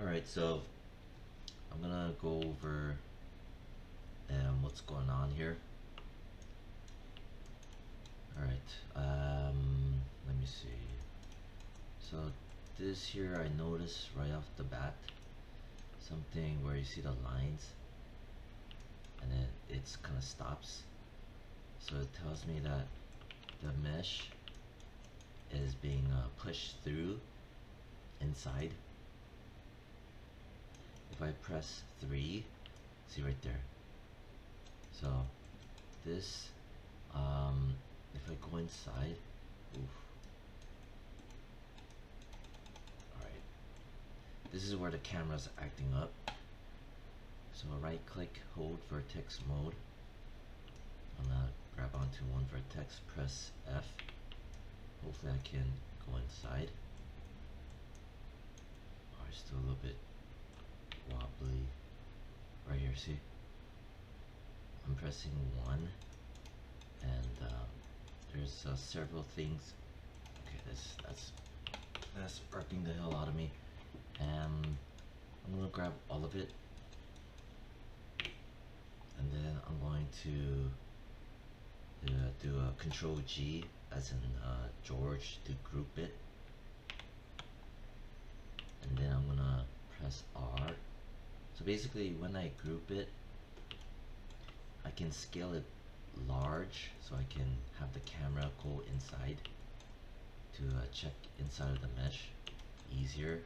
Alright, so I'm gonna go over what's going on here. Alright, let me see. So this here I noticed right off the bat, something where you see the lines and then it's kind of stops. So it tells me that the mesh is being pushed through inside. If I press 3, see right there. So this, if I go inside, oof. Alright, this is where the camera's acting up. So right click, hold vertex mode. I'm gonna grab onto one vertex, press F. Hopefully I can go inside. Oh, it's still a little bit wobbly. Right here, see? I'm pressing 1 and there's several things. Okay, that's irking the hell out of me. I'm gonna grab all of it and then I'm going to do a Control G as in George to group it, and then I'm gonna press R. So basically when I group it, I can scale it large so I can have the camera go inside to check inside of the mesh easier,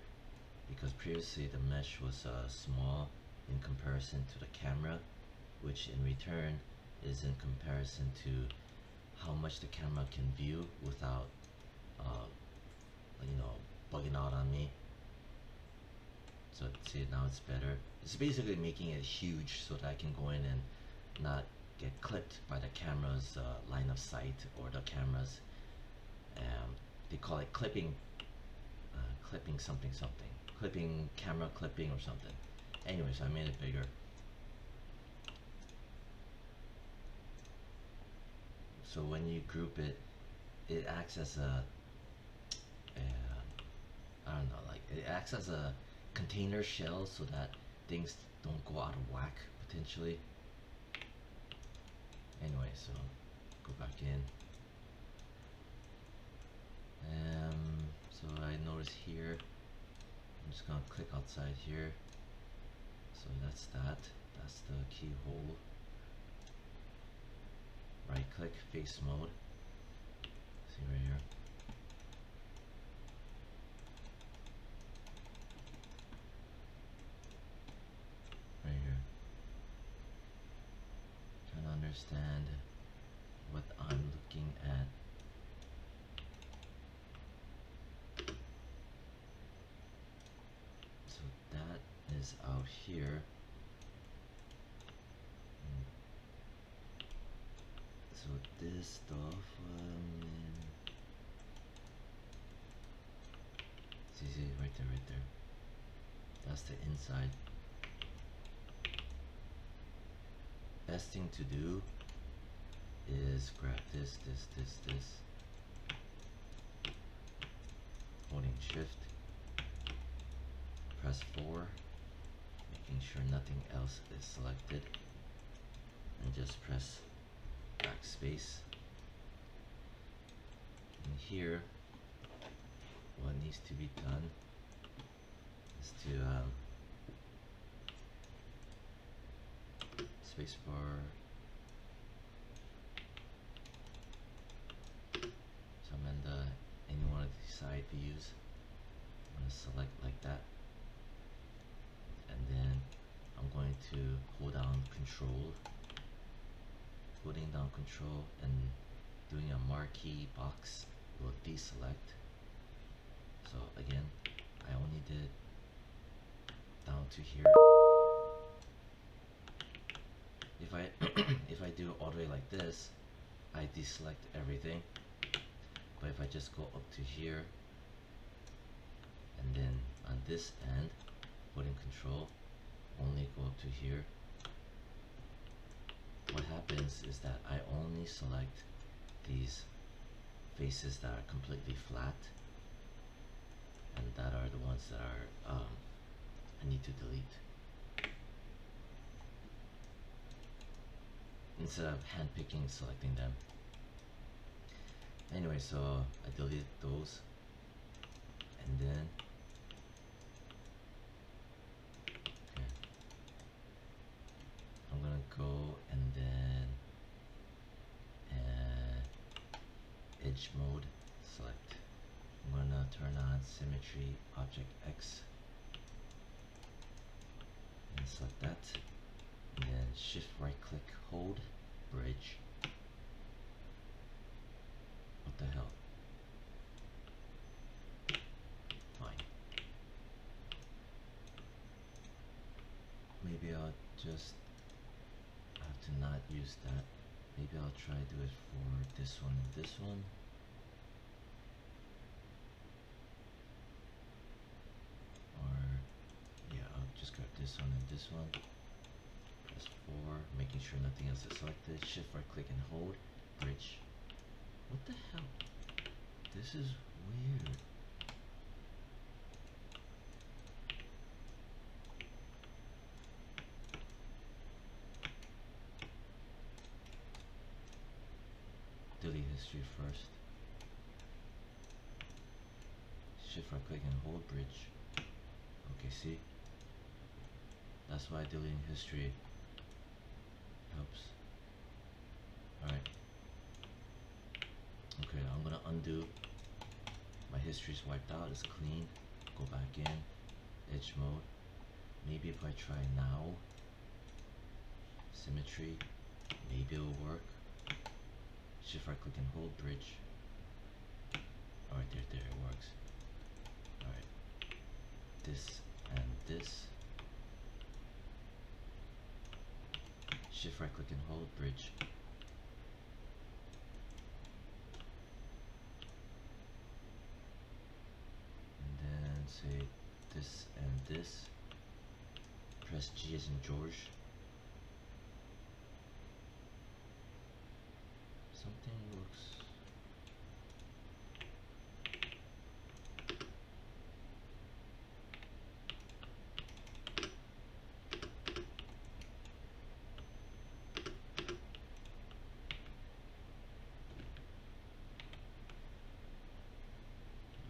because previously the mesh was small in comparison to the camera, which in return is in comparison to how much the camera can view without bugging out on me. So see, now it's better. It's basically making it huge so that I can go in and not get clipped by the camera's line of sight, or the camera's they call it clipping something, clipping, camera clipping or something. Anyways, I made it bigger. So when you group it, it acts as I don't know, like it acts as a container shell so that things don't go out of whack potentially. Anyway, so go back in. So I notice here, I'm just gonna click outside here. So that's the keyhole. Right click, face mode. See right here. Right here. Trying to understand what I'm looking at. So that is out here. So this stuff, see, right there. That's the inside. Best thing to do is grab this, holding shift, press 4, making sure nothing else is selected, and just press backspace. And here, what needs to be done is to spacebar. So I'm in any one of these side views. I'm going to select like that, and then I'm going to hold down Control. Holding down Control and doing a marquee box will deselect. So again, I only did down to here. If I if I do all the way like this, I deselect everything. But if I just go up to here, and then on this end, holding Control, only go up to here, what happens is that I only select these faces that are completely flat, and that are the ones that are I need to delete. Instead of handpicking, selecting them. Anyway, so I deleted those, and then okay, I'm gonna go and then edge mode, select. I'm gonna turn on symmetry object X and select that, and then shift right click, hold, bridge. What the hell? Fine. Maybe I'll just have to not use that. Maybe I'll try to do it for this one and this one. Or yeah, I'll just grab this one and this one. Press 4, making sure nothing else is selected. Shift right click and hold, bridge. What the hell? This is weird. Delete history first. Shift right click and hold, bridge. Okay, see? That's why deleting history helps. Alright. Okay, I'm gonna undo. My history's wiped out, it's clean. Go back in, edge mode. Maybe if I try now, symmetry, maybe it'll work. Shift right click and hold, bridge. Alright, there it works. Alright, this and this. Shift right click and hold, bridge. And then say this and this. Press G as in George. Something looks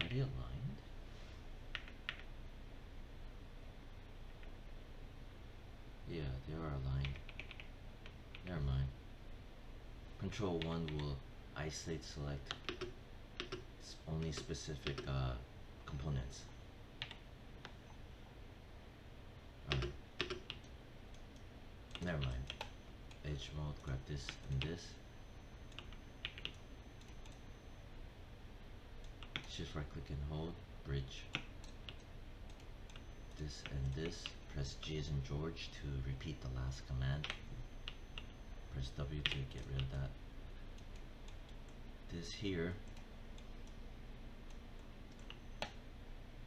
already aligned. Yeah, they are aligned. Never mind. Control 1 will isolate select only specific components. Alright. Never mind. Edge mode, grab this and this. Shift right click and hold, bridge. This and this. Press G as in George to repeat the last command. Press W to get rid of that. This here,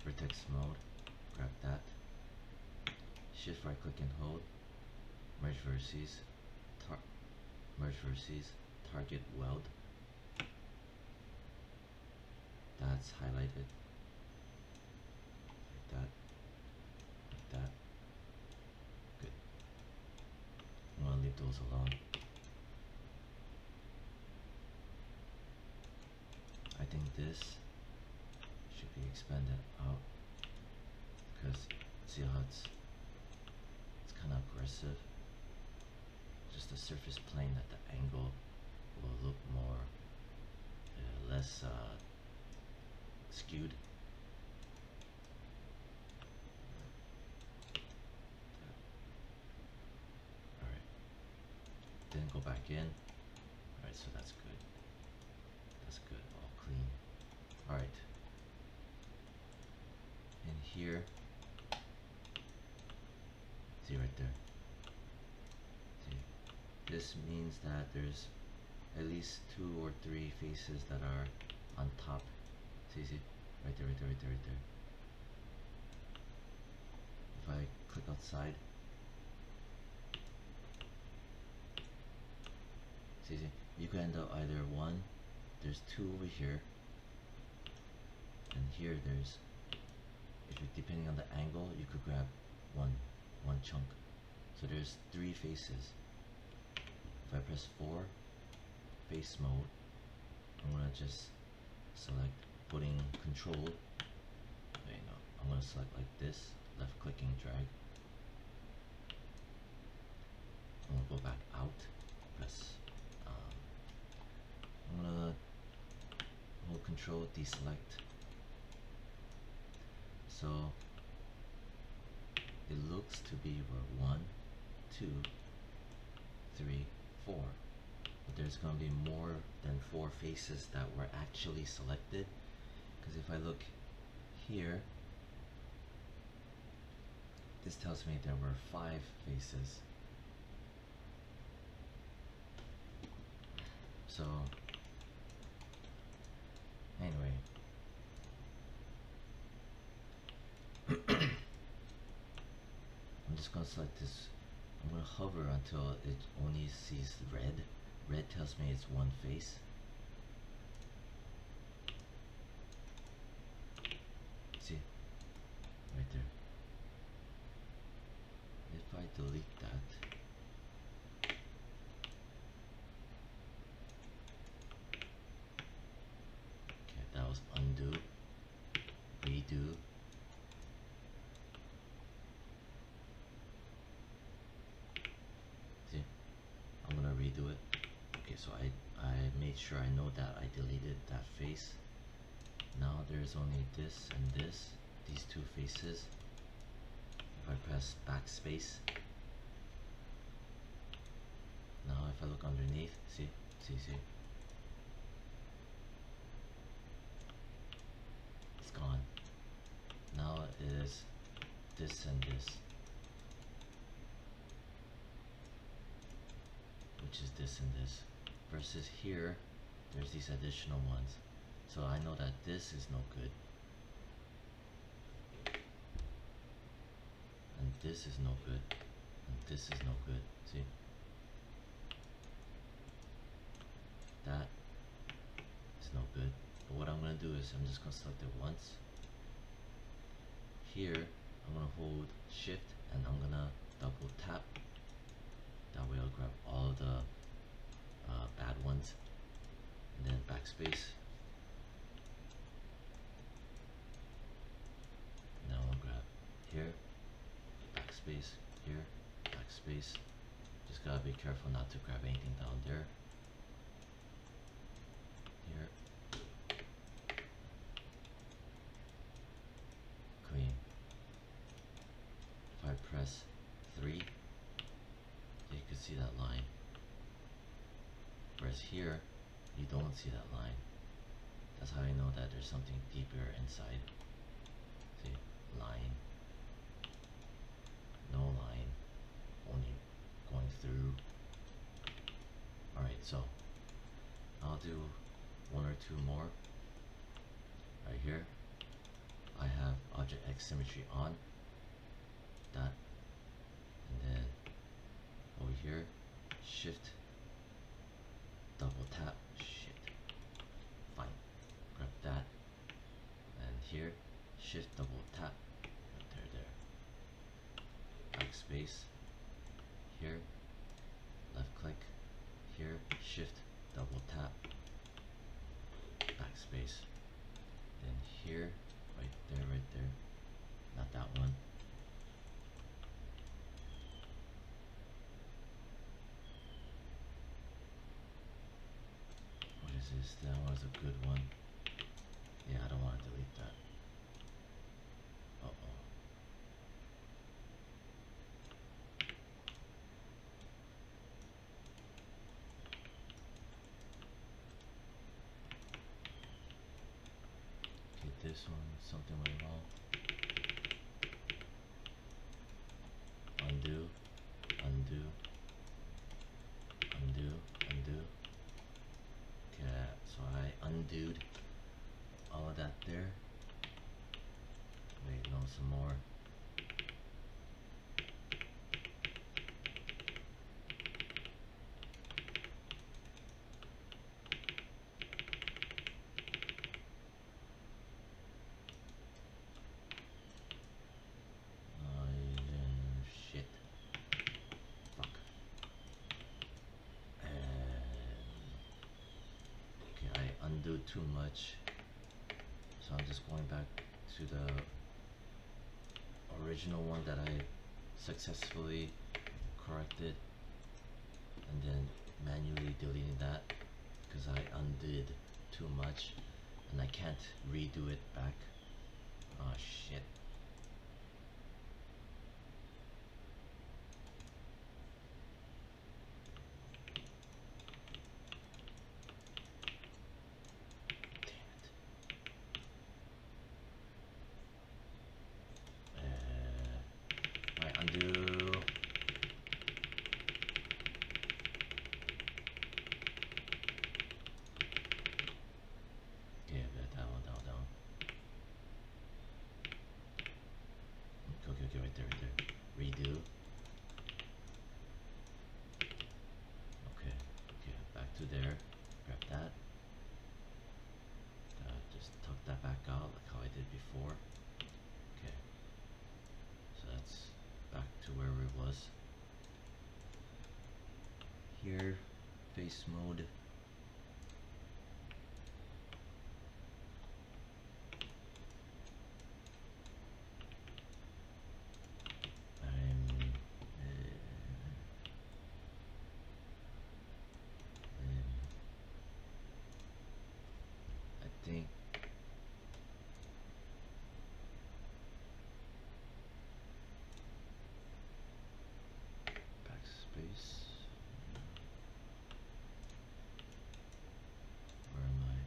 vertex mode, grab that. Shift right click and hold, merge vertices, target weld. That's highlighted. Like that. Like that. Good. I'm gonna leave those alone. I think this should be expanded out because see how it's kind of aggressive. Just the surface plane at the angle will look more less skewed. Alright. Then go back in. Alright, so that's good. That's good, all clean. Alright. In here, see right there. See, this means that there's at least 2 or 3 faces that are on top. See, right there, right there, right there, right there. If I click outside, see, you can end up either one, there's 2 over here, and here there's, if you, depending on the angle, you could grab chunk. So there's 3 faces. If I press 4, face mode, I'm gonna just select putting control. Wait, no, I'm gonna select like this, left clicking drag. I'm gonna go back out, press, I'm gonna hold control, deselect. So it looks to be 1, 2, 3, 4. But there's going to be more than 4 faces that were actually selected. Because if I look here, this tells me there were 5 faces. So anyway, I'm just going to select this. I'm going to hover until it only sees red. Red tells me it's 1 face. See? Right there. If I delete that, okay, that was undo, redo. See? I'm gonna redo it. Okay, so I made sure I know that I deleted that face. Now there's only this and this, these 2 faces. If I press backspace, now if I look underneath, see, it's gone. Now it is this and this, which is this and this, versus here there's these additional ones. So I know that this is no good, and this is no good, and this is no good. See? That is no good. But what I'm going to do is I'm just going to select it once. Here, I'm going to hold shift and I'm going to double tap. That way I'll grab all of the bad ones. And then backspace. Now I'll grab here, backspace, here, backspace. Just gotta be careful not to grab anything down there. Here. Clean. If I press 3, you can see that line. Whereas here, you don't see that line. That's how I know that there's something deeper inside. See? Line. No line. Only going through. Alright, so I'll do 1 or 2 more. Right here, I have Object X Symmetry on. That. And then over here, Shift, double tap. Shit. Fine. Grab that. And here, Shift, double tap. There. Backspace. Here, left click. Here, Shift, double tap. Backspace. Then here, right there. Not that one. What is this? That was a good one. Yeah, I don't want to delete that. Uh-oh. Okay, this one, something went wrong. Undo. Okay, so I undoed all of that there. Wait, no, some more. Shit. too much, so I'm just going back to the original one that I successfully corrected, and then manually deleting that because I undid too much and I can't redo it back. Oh shit. Right, undo. Yeah, that one, down. Okay, right there. Redo. Okay, back to there. Grab that. Just tuck that back out like how I did before. Okay, so that's back to where it was. Here, face mode. I think backspace. Where am I?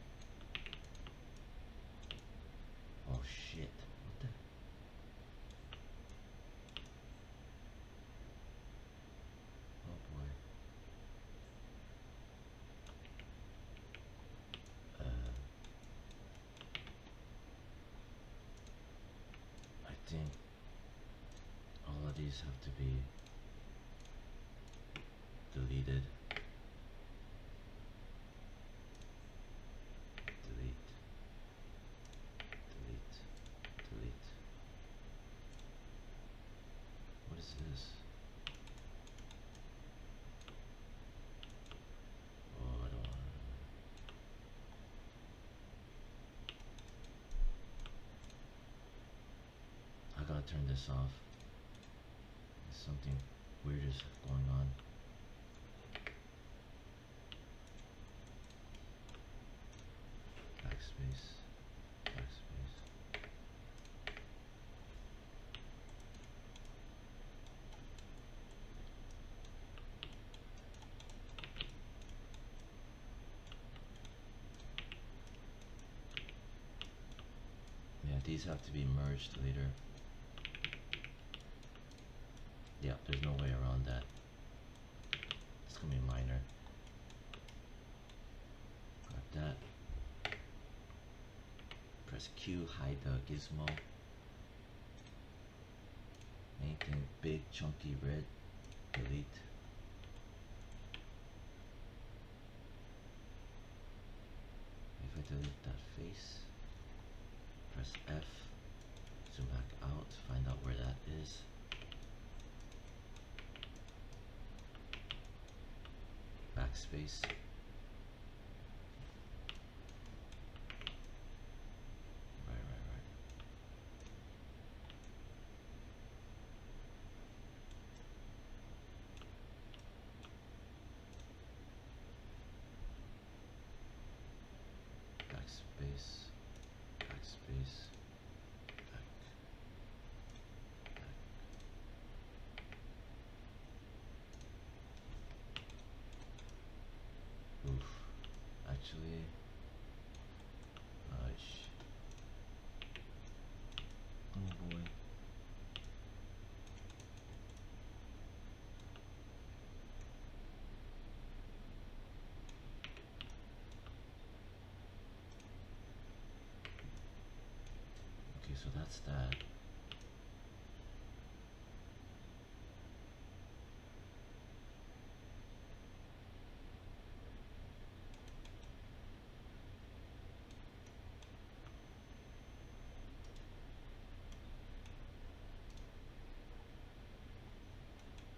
Oh shit! What the? Oh boy. I think all of these have to be deleted. Delete. What is this? Oh, I don't want. I gotta turn this off. Something weird is going on. Backspace. Yeah, these have to be merged later. Yeah, there's no way around that. It's gonna be minor. Grab that. Press Q, hide the gizmo. Anything big, chunky, red, delete. If I delete that face, press F, zoom back out, find out where that is. Backspace. Right. Backspace. Back. Oof. Actually, oh boy. Okay, so that's that.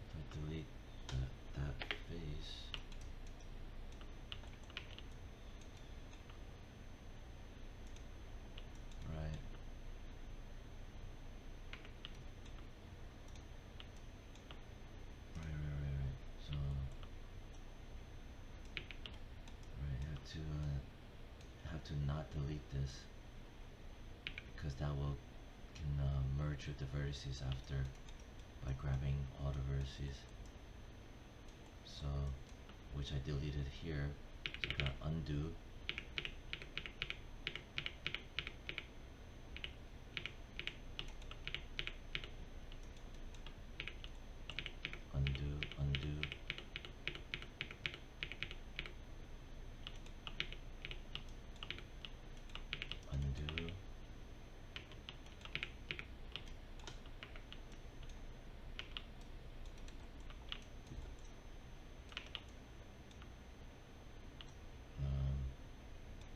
If I delete that face, not delete this because that will can merge with the vertices after by grabbing all the vertices. So, which I deleted here. So I'm gonna undo. Undo, undo. Undo.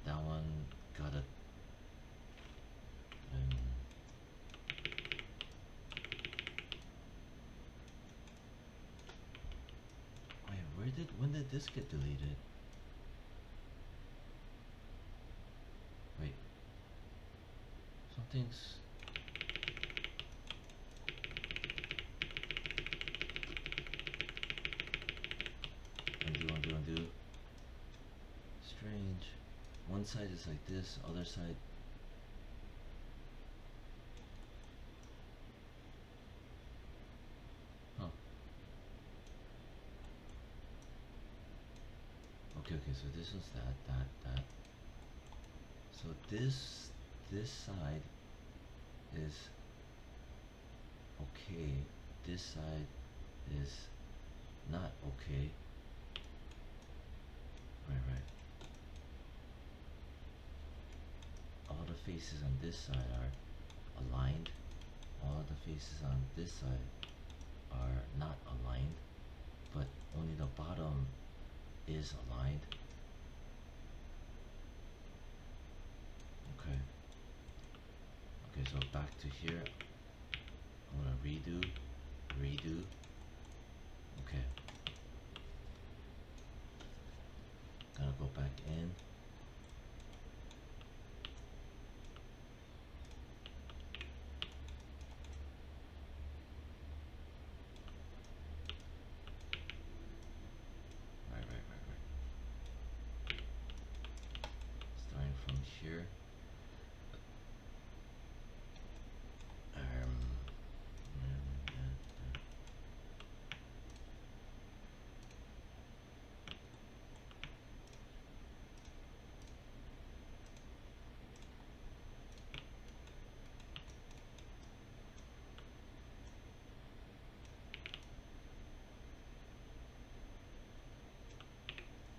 That one got a wait, when did this get deleted? Wait, something's undo, undo, undo. Strange. One side is like this, other side. Huh. Okay, so this is that. So this side is okay. This side is not okay. Right. All the faces on this side are aligned. All the faces on this side are not aligned, but only the bottom is aligned. Okay, so back to here. I'm gonna redo. Okay. Gonna go back in. Right. Starting from here.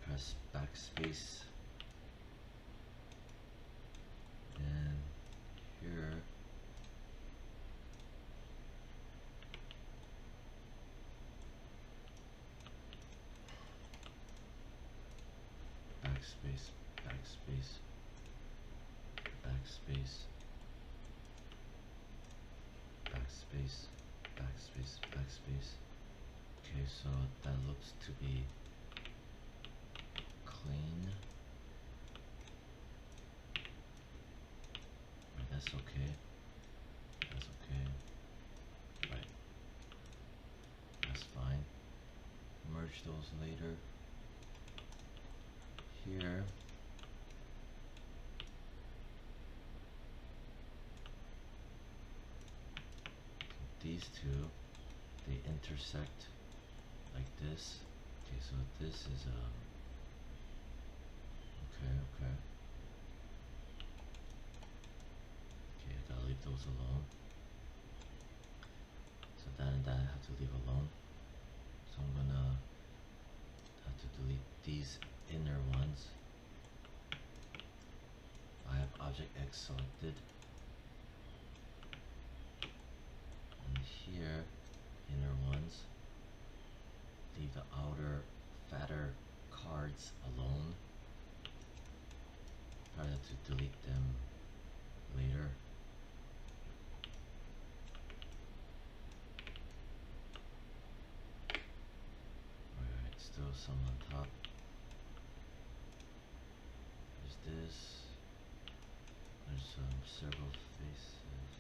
Press backspace. Then here. Backspace. Okay, so that looks to be clean. Right, that's okay. Right. That's fine. Merge those later. Here. These two, they intersect like this. Okay, so this is okay, I gotta leave those alone. So that and that I have to leave alone. So I'm gonna have to delete these inner ones. I have Object X selected. And here, inner ones. Leave the outer, fatter cards alone. Probably have to delete them later. Alright, still some on top. There's this. There's several faces.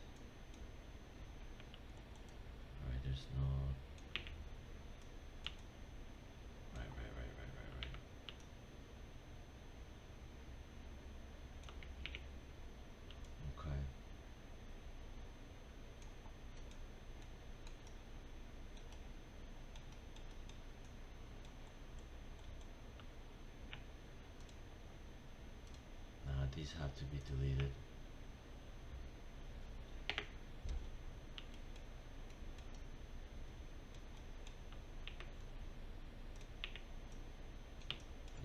Alright, there's no. Right. these have to be deleted.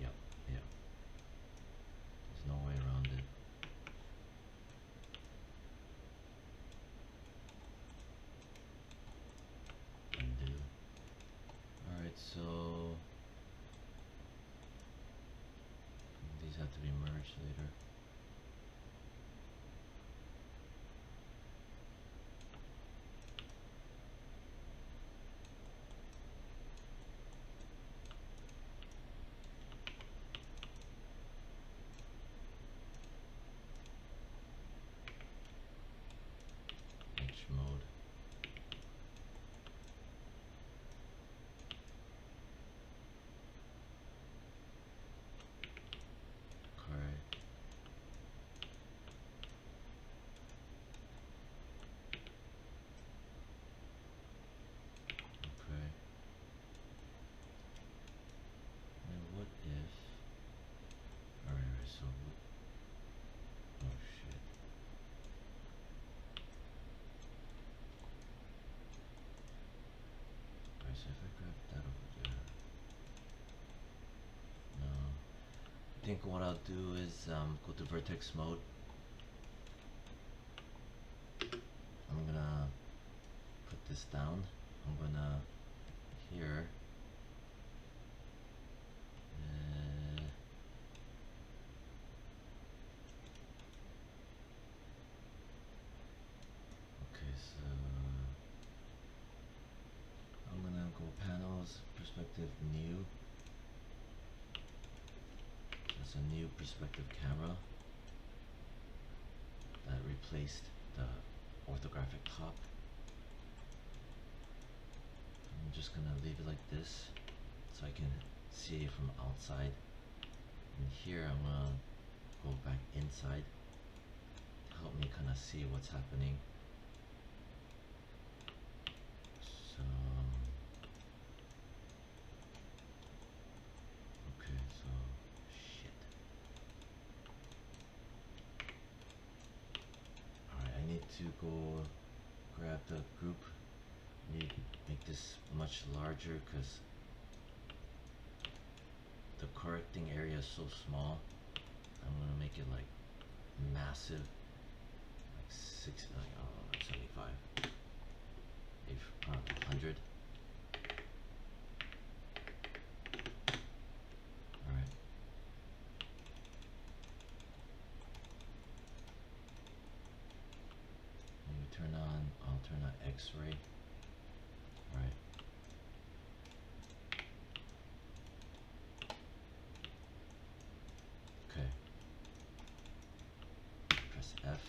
Yep, yep. There's no way around it. Undo. Alright, so these have to be merged later. Edge mode. Okay. Okay. And what if... Alright, so what... Oh shit. Alright, so if I grab that over there... No. I think what I'll do is go to vertex mode. I'm gonna put this down. I'm gonna here. Okay, so I'm gonna go panels, perspective, new. That's a new perspective camera that replaced the orthographic top. I'm just gonna leave it like this so I can see it from outside. And here I'm gonna go back inside to help me kind of see what's happening. So okay, so shit. Alright, I need to go grab the group. I need to make this much larger because the correcting area is so small. I'm gonna make it like massive, like 6, like, I don't know, like 75, if 100. All right. I'll turn on X-ray. All right. Okay. Press F.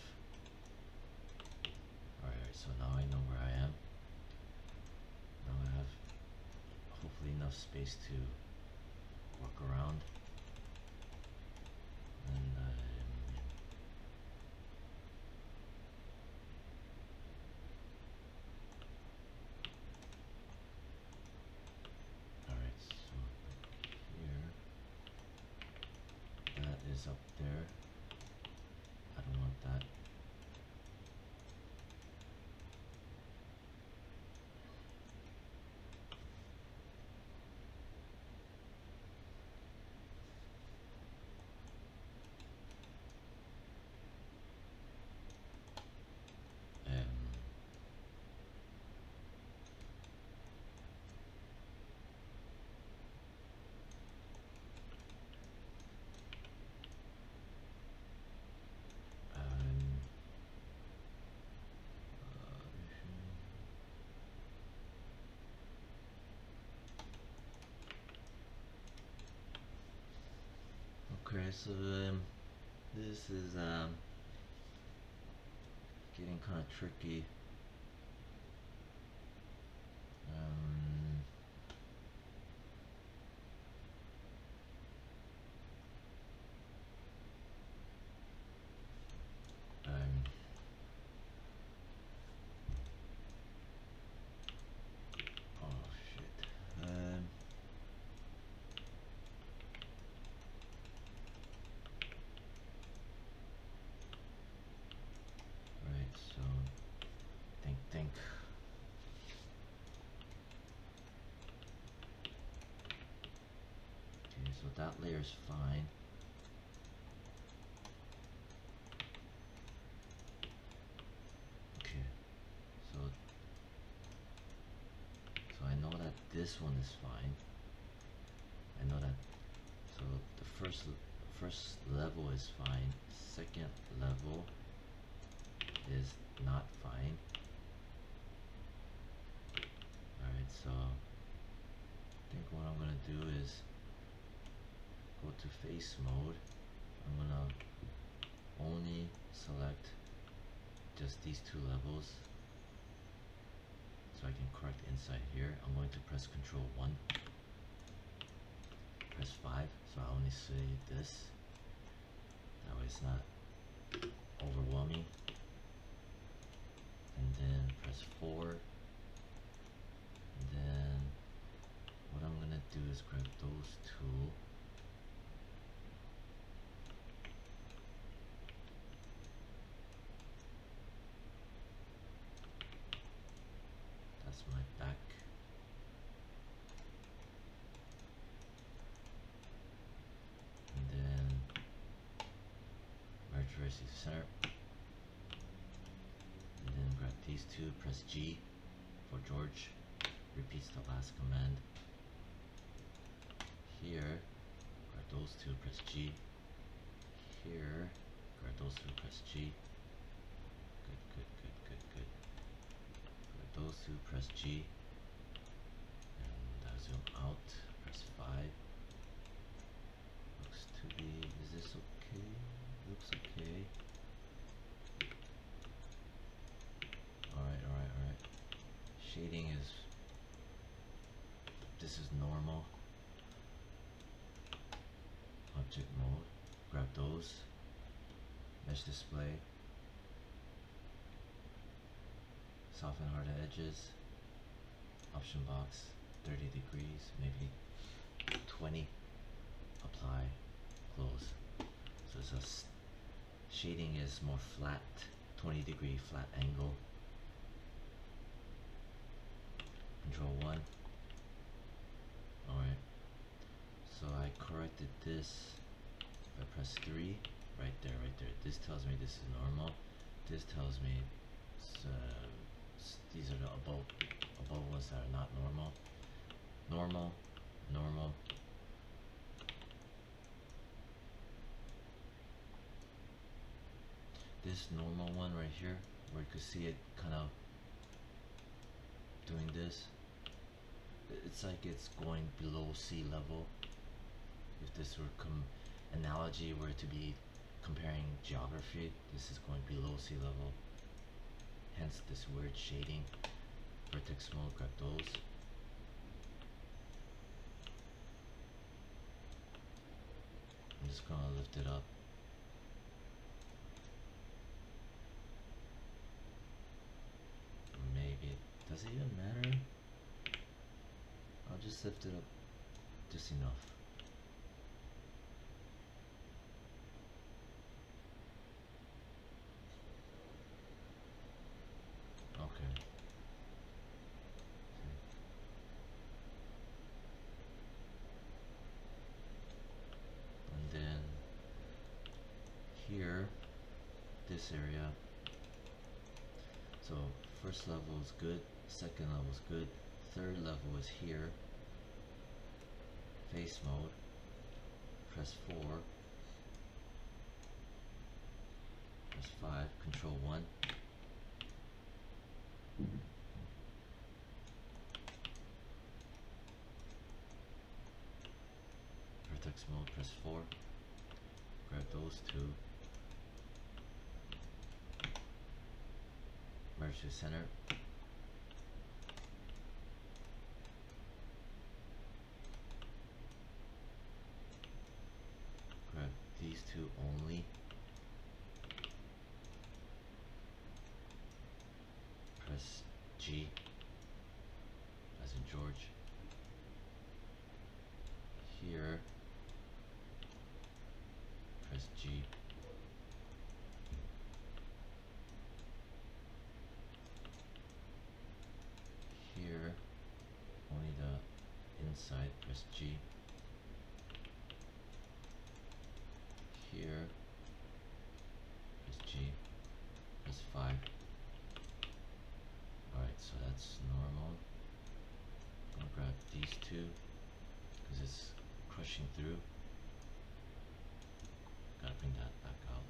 Alright, so now I know where I am. Now I have hopefully enough space to walk around. And alright, so here, that is up there. I don't want that. Um, okay, so this is getting kind of tricky. Um, um, oh shit. that layer is fine. Okay, so I know that this one is fine. I know that. So the first level is fine. Second level is not fine. Alright, so I think what I'm gonna do is go to face mode. I'm gonna only select just these two levels so I can correct inside here. I'm going to press Control 1, press 5, so I only see this. That way it's not overwhelming. And then press 4. And then what I'm gonna do is grab those two. That's my back. And then merge versus center. And then grab these two, press G for George. Repeats the last command. Here, grab those two, press G. Here, grab those two, press G. Good. Grab those two, press G. And zoom out, press 5. Looks to be, is this okay? Looks okay. Alright. Shading is, this is normal. Object mode, grab those. Mesh display. Soften hard edges. Option box, 30 degrees, maybe 20. Apply, close. So it's shading is more flat, 20-degree flat angle. Control 1. Alright. So I corrected this. If I press 3, right there. This tells me this is normal. This tells me these are the above ones that are not normal. Normal. This normal one right here, where you could see it kind of doing this, it's like it's going below sea level. If this were analogy were to be comparing geography, this is going below sea level. Hence this weird shading. Vertex mode, grab those. I'm just gonna lift it up. Maybe, does it even matter? I'll just lift it up just enough. Okay. And then here, this area. So first level is good, second level is good, third level is here. Face mode, press 4, press 5, Control 1. Vertex mode, press 4. Grab those two. Merge to center. Grab these two only. Press G as in George. Here, press G. Here, only the inside, press G. here. Press G. Press 5. Alright, so that's normal. I'm gonna grab these two because it's crushing through. Gotta bring that back out.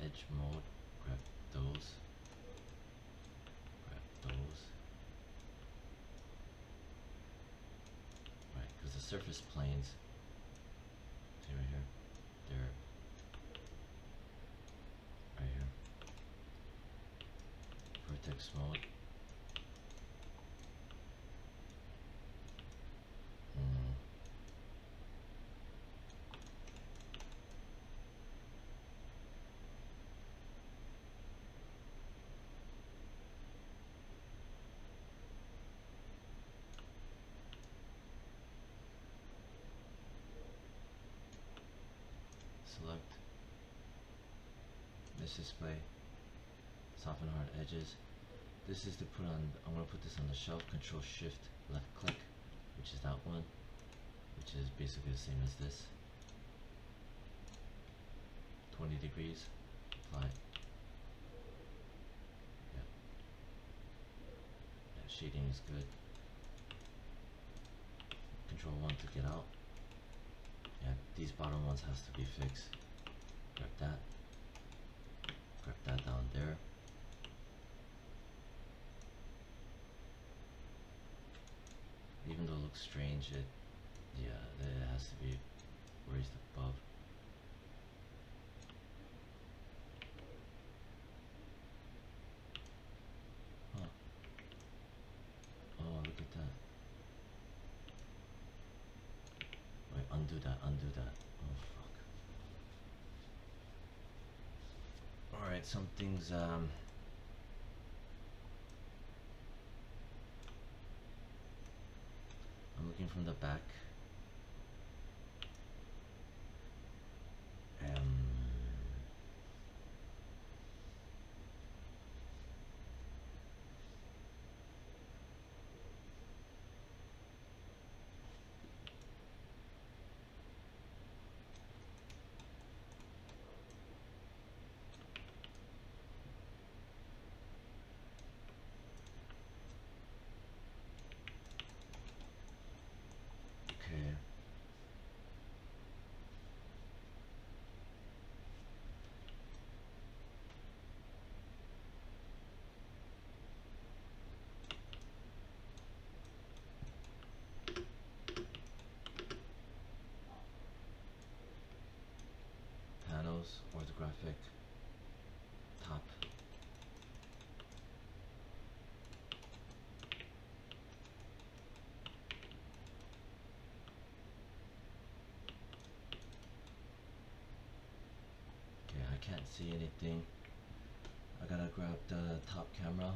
Edge mode, grab those. Grab those. Right, because the surface planes, see right here, they're right here. Vertex mode. Select this display, soften hard edges. This is to put on, I'm going to put this on the shelf, Control Shift left click, which is that one, which is basically the same as this. 20 degrees, apply. Yeah. Yeah, shading is good. Control 1 to get out. Yeah, these bottom ones has to be fixed. Grab that. Grab that down there. Even though it looks strange, it has to be raised above. Huh. Oh, look at that. Wait, undo that, undo that. Oh fuck. Alright, some things I'm looking from the back. Okay. Panels, orthographic, top. Okay, I can't see anything. I gotta grab the top camera.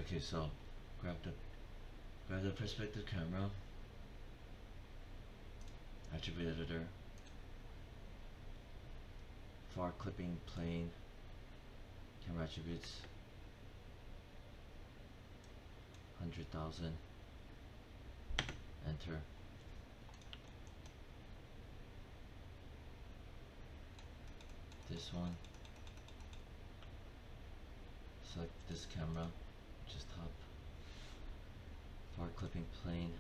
Okay, so grab the perspective camera, attribute editor, far clipping plane, camera attributes, 100,000, enter. This one, select this camera, which is top, far clipping plane,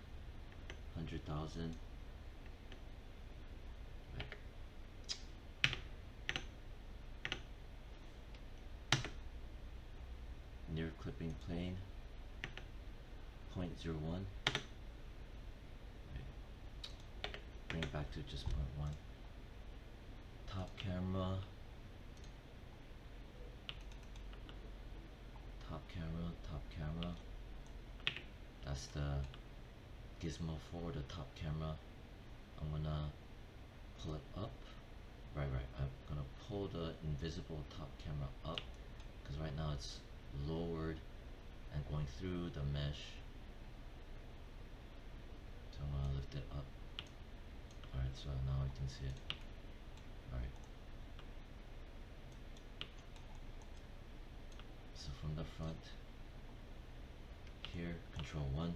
100,000. Near clipping plane, 0.01. Bring it back to just 0.1. Top camera, top camera. That's the gizmo for the top camera. I'm gonna pull it up. Right. I'm gonna pull the invisible top camera up because right now it's lowered and going through the mesh. lift it up. Alright, so now I can see it. Alright. So from the front, here, control 1.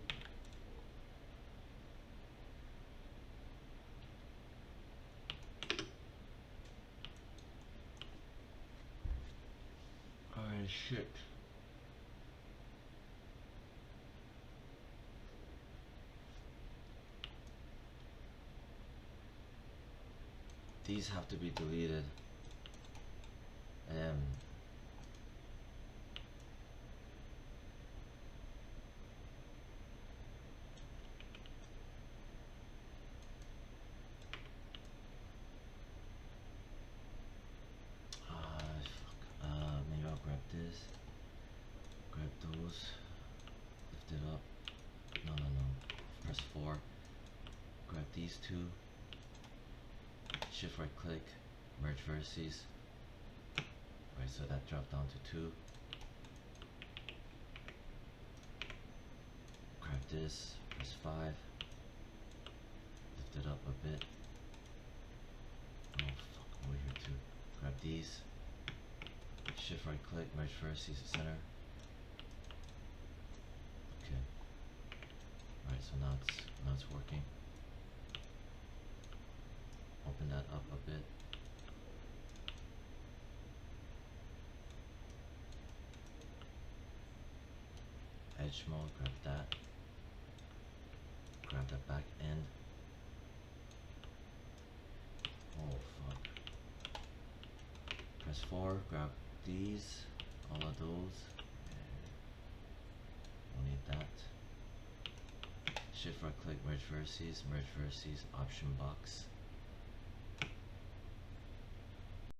Alright, shit. These have to be deleted. Maybe I'll grab this. Grab those. Lift it up. No. Press 4. Grab these two. Shift right click. Merge vertices. Right, so that dropped down to 2. Grab this. Press 5. Lift it up a bit. Oh fuck, over here too. Grab these. Shift right click, merge vertices to center. Okay. Alright, so now it's working. Open that up a bit. Edge mode, grab that. Grab that back end. Oh fuck. Press 4, grab these, all of those. We'll need that. Shift right click, merge vertices, option box.